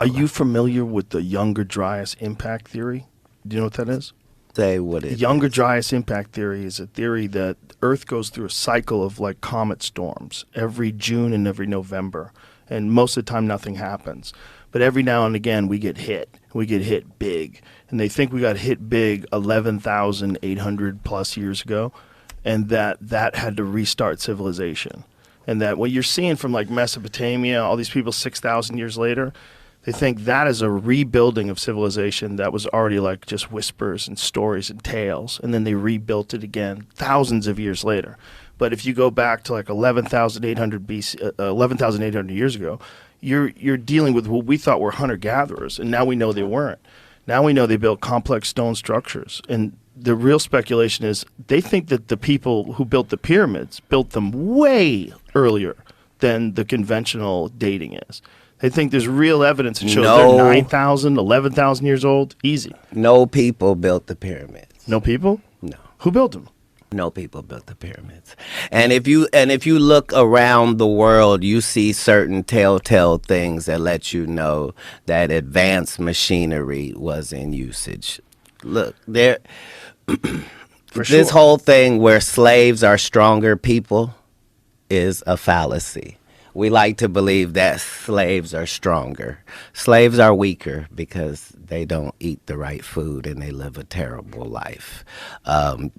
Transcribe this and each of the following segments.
Are you familiar with the Younger Dryas impact theory? Do you know what that is? Say what it Younger is. Dryas impact theory is a theory that Earth goes through a cycle of like comet storms every June and every November. And most of the time nothing happens. But every now and again we get hit. We get hit big. And they think we got hit big 11,800 plus years ago. And that had to restart civilization. And that what you're seeing from like Mesopotamia, all these people 6,000 years later, they think that is a rebuilding of civilization that was already like just whispers and stories and tales, and then they rebuilt it again thousands of years later. But if you go back to like 11,800 BC, 11,800 years ago, you're dealing with what we thought were hunter-gatherers, and now we know they weren't. Now we know they built complex stone structures, and the real speculation is they think that the people who built the pyramids built them way earlier than the conventional dating is. They think there's real evidence that shows they're 9,000, 11,000 years old. Easy. No people built the pyramids. No people? No. Who built them? No people built the pyramids. And if you look around the world, you see certain telltale things that let you know that advanced machinery was in usage. Look, this whole thing where slaves are stronger people is a fallacy. We like to believe that slaves are stronger. Slaves are weaker because they don't eat the right food and they live a terrible life.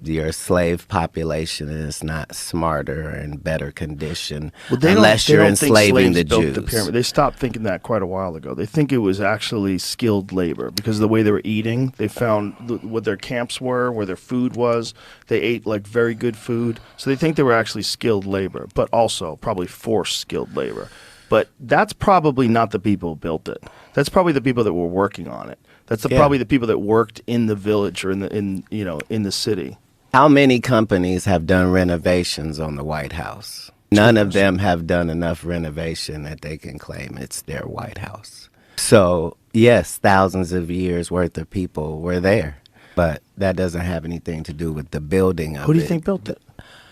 Your slave population is not smarter and better condition unless you're enslaving the Jews. They stopped thinking that quite a while ago. They think it was actually skilled labor because of the way they were eating. They found what their camps were, where their food was. They ate like very good food. So they think they were actually skilled labor, but also probably forced skilled labor. But that's probably not the people who built it. That's probably the people that were working on it. That's probably the people that worked in the village or in the city. How many companies have done renovations on the White House? None of them have done enough renovation that they can claim it's their White House. So, yes, thousands of years worth of people were there, but that doesn't have anything to do with the building of it. Who do you think built it?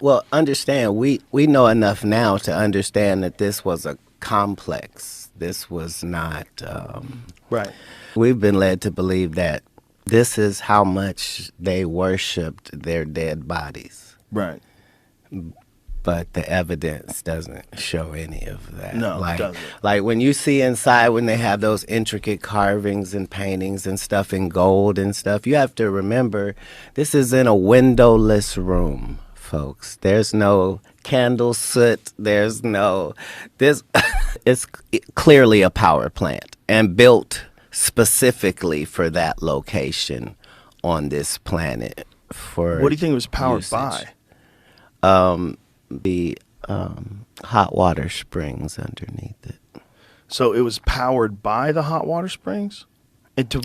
Well, understand, we know enough now to understand that this was a complex. This was not... right. We've been led to believe that this is how much they worshipped their dead bodies. Right. But the evidence doesn't show any of that. No, it doesn't. Like when you see inside when they have those intricate carvings and paintings and stuff in gold and stuff, you have to remember this is in a windowless room, folks. There's no candle soot. There's no... It's clearly a power plant and built specifically for that location on this planet. For what do you think it was powered usage. by? The hot water springs underneath it. So it was powered by the hot water springs? And to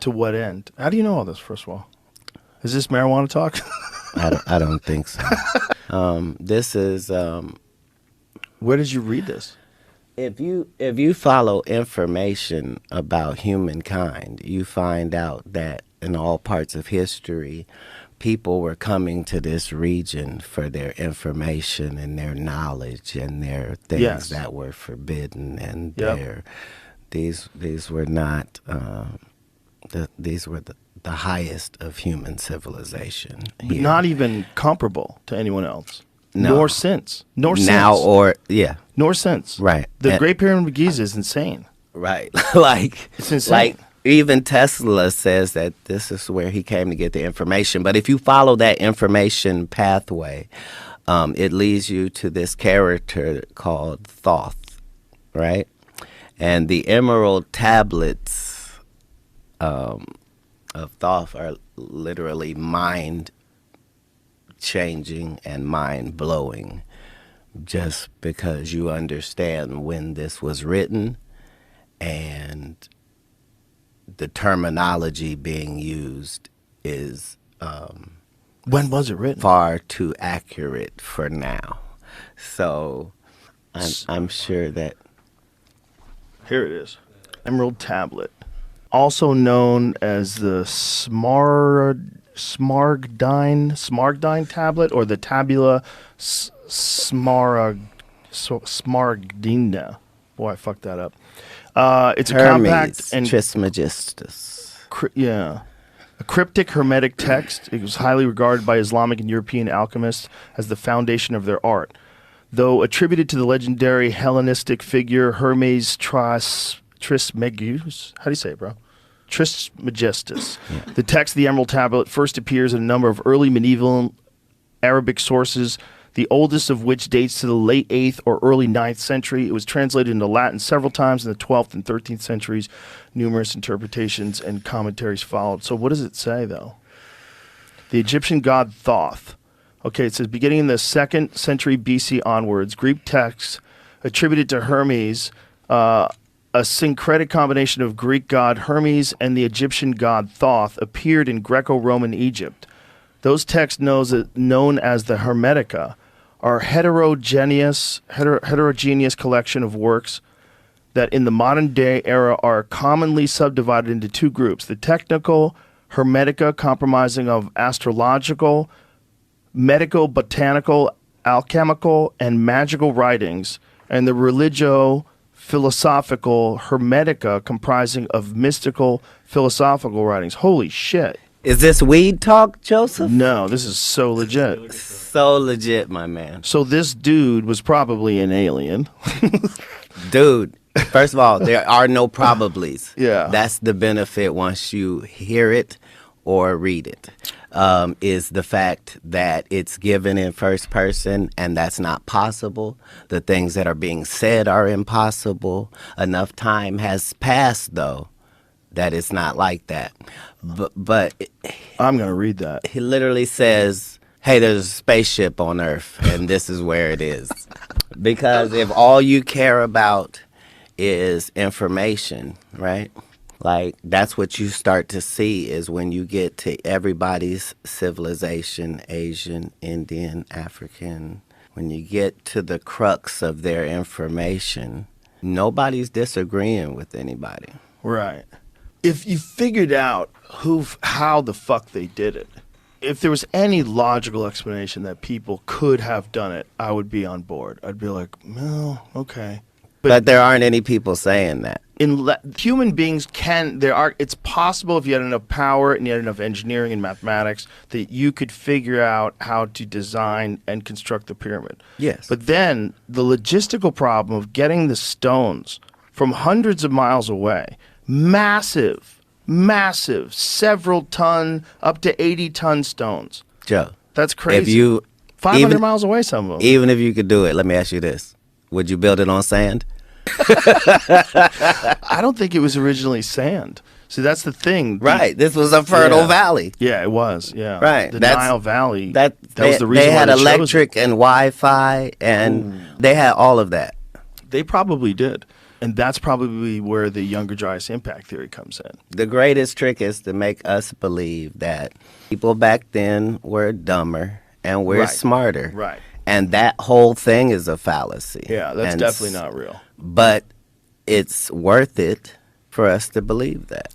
what end? How do you know all this, first of all? Is this marijuana talk? I don't think so. This is... Where did you read this? If you follow information about humankind, you find out that in all parts of history, people were coming to this region for their information and their knowledge and their things that were forbidden, and these were not these were the highest of human civilization. Here. Not even comparable to anyone else. No. Nor since. Nor since. Right. The Great Pyramid of Giza is insane. Right. Like it's insane. Like even Tesla says that this is where he came to get the information. But if you follow that information pathway, it leads you to this character called Thoth, right? And the emerald tablets of Thoth are literally mind-changing and mind-blowing, just because you understand when this was written and the terminology being used is when was it written? Far too accurate for now. So I'm sure that here it is. Emerald tablet, also known as the Smaragdine tablet or the Tabula Smaragdina. Boy, I fucked that up. It's a Hermes compact and Trismegistus. yeah, a cryptic Hermetic text. It was highly regarded by Islamic and European alchemists as the foundation of their art. Though attributed to the legendary Hellenistic figure Hermes Trismegistus, how do you say it, bro? Trismegistus. Yeah. The text of the Emerald Tablet first appears in a number of early medieval Arabic sources, the oldest of which dates to the late 8th or early 9th century. It was translated into Latin several times in the 12th and 13th centuries. Numerous interpretations and commentaries followed. So what does it say, though? The Egyptian god Thoth. Okay, it says, beginning in the 2nd century BC onwards, Greek texts attributed to Hermes, a syncretic combination of Greek god Hermes and the Egyptian god Thoth, appeared in Greco-Roman Egypt. Those texts known as the Hermetica are heterogeneous collection of works that in the modern day era are commonly subdivided into two groups: the technical Hermetica, comprising of astrological, medico-botanical, alchemical, and magical writings, and the religio-philosophical Hermetica, comprising of mystical, philosophical writings. Holy shit. Is this weed talk, Joseph? No, this is so legit. So legit, my man. So this dude was probably an alien. Dude, first of all, there are no probablys. Yeah. That's the benefit once you hear it or read it, is the fact that it's given in first person, and that's not possible. The things that are being said are impossible. Enough time has passed, though, that it's not like that. But I'm going to read that. He literally says, hey, there's a spaceship on Earth, and this is where it is. Because if all you care about is information, right? Like, that's what you start to see is when you get to everybody's civilization, Asian, Indian, African, when you get to the crux of their information, nobody's disagreeing with anybody. Right. If you figured out how the fuck they did it, if there was any logical explanation that people could have done it, I would be on board. I'd be like, well, okay. But there aren't any people saying that. Human beings it's possible if you had enough power and you had enough engineering and mathematics that you could figure out how to design and construct the pyramid. Yes. But then the logistical problem of getting the stones from hundreds of miles away, massive, several ton, up to 80-ton stones. Joe. That's crazy. If you 500 miles away, some of them. Even if you could do it, let me ask you this. Would you build it on sand? I don't think it was originally sand. See, that's the thing. Right. This was a fertile valley. Yeah, it was. Yeah. Right. The Nile Valley. That was the reason they had why they electric and Wi-Fi, and they had all of that. They probably did. And that's probably where the Younger Dryas impact theory comes in. The greatest trick is to make us believe that people back then were dumber and we're smarter. Right. And that whole thing is a fallacy. Yeah, that's definitely not real. But it's worth it for us to believe that.